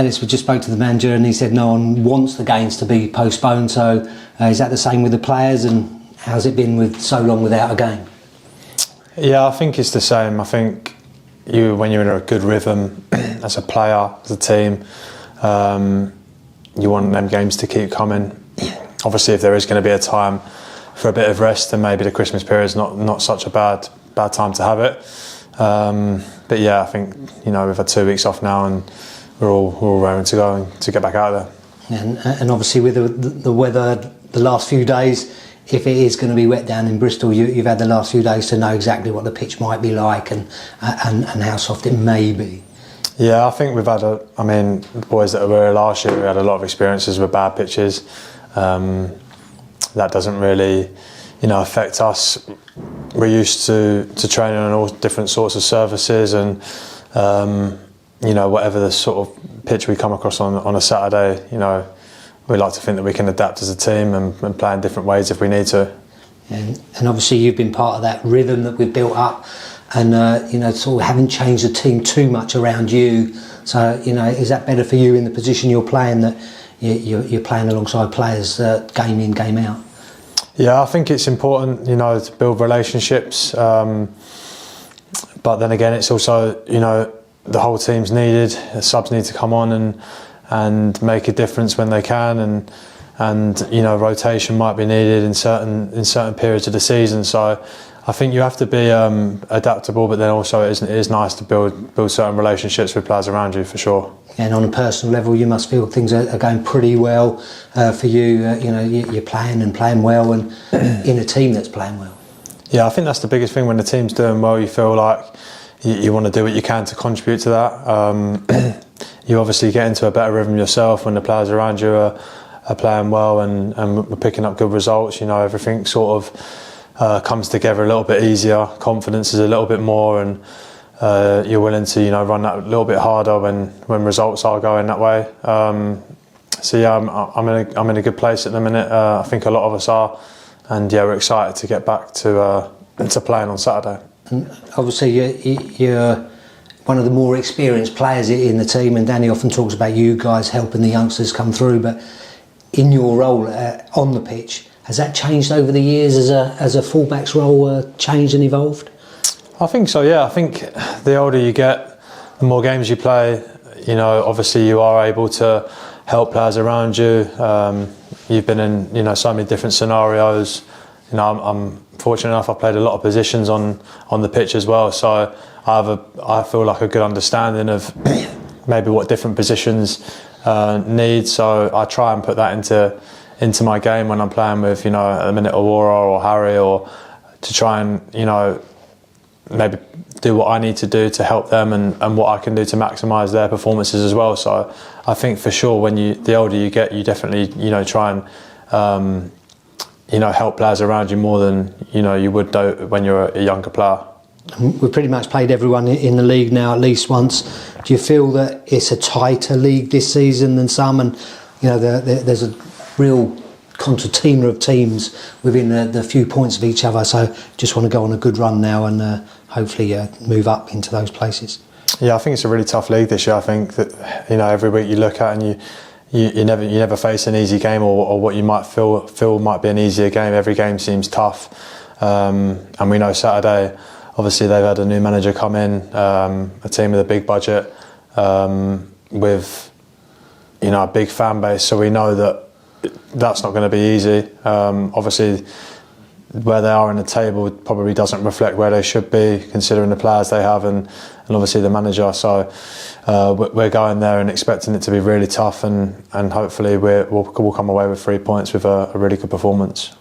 Ellis, we just spoke to the manager and he said no one wants the games to be postponed. So is that the same with the players, and how's it been with so long without a game? Yeah, I think it's the same. I think when you're in a good rhythm as a player, as a team, you want them games to keep coming. Obviously, if there is going to be a time for a bit of rest, then maybe the Christmas period is not such a bad time to have it. But yeah, I think we've had 2 weeks off now, and we're all raring to go and to get back out there. And obviously with the weather the last few days, if it is going to be wet down in Bristol, you've had the last few days to know exactly what the pitch might be like and how soft it may be. Yeah, I think we've had the boys that were here last year, we had a lot of experiences with bad pitches. That doesn't really, affect us. We're used to training on all different sorts of surfaces, and whatever the sort of pitch we come across on a Saturday, we like to think that we can adapt as a team and play in different ways if we need to. And obviously you've been part of that rhythm that we've built up, and sort of haven't changed the team too much around you. So is that better for you in the position you're playing, that you're playing alongside players game in, game out? Yeah, I think it's important, to build relationships. But then again, it's also, the whole team's needed. The subs need to come on and make a difference when they can, and rotation might be needed in certain periods of the season. So I think you have to be adaptable, but then also it is nice to build certain relationships with players around you, for sure. And on a personal level, you must feel things are going pretty well for you. You're playing well, and in a team that's playing well. Yeah, I think that's the biggest thing. When the team's doing well, you feel like you want to do what you can to contribute to that. You obviously get into a better rhythm yourself when the players around you are playing well and we're picking up good results. Everything sort of comes together a little bit easier. Confidence is a little bit more, and you're willing to run that a little bit harder when results are going that way. So yeah, I'm in a good place at the minute. I think a lot of us are, and yeah, we're excited to get back to playing on Saturday. And obviously you're one of the more experienced players in the team, and Danny often talks about you guys helping the youngsters come through. But in your role on the pitch, has that changed over the years as a fullback's role changed and evolved? I think so, yeah. I think the older you get, the more games you play, obviously you are able to help players around you. You've been in, so many different scenarios. I'm fortunate enough, I've played a lot of positions on the pitch as well, so I feel like a good understanding of maybe what different positions need. So I try and put that into my game when I'm playing with, at the minute, Aurora or Harry, or to try and, maybe do what I need to do to help them, and what I can do to maximise their performances as well. So I think for sure, the older you get, you definitely, try and, help players around you more than, you would do when you're a younger player. We've pretty much played everyone in the league now at least once. Do you feel that it's a tighter league this season than some, and there's a real concertina of teams within the few points of each other, so just want to go on a good run now and hopefully move up into those places? Yeah, I think it's a really tough league this year. I think that every week you look at and you never face an easy game, or what you might feel might be an easier game. Every game seems tough, and we know Saturday, obviously they've had a new manager come in, a team with a big budget, with a big fan base, so we know that that's not going to be easy. Obviously where they are in the table probably doesn't reflect where they should be, considering the players they have and obviously the manager. So we're going there and expecting it to be really tough, and hopefully we'll come away with 3 points with a really good performance.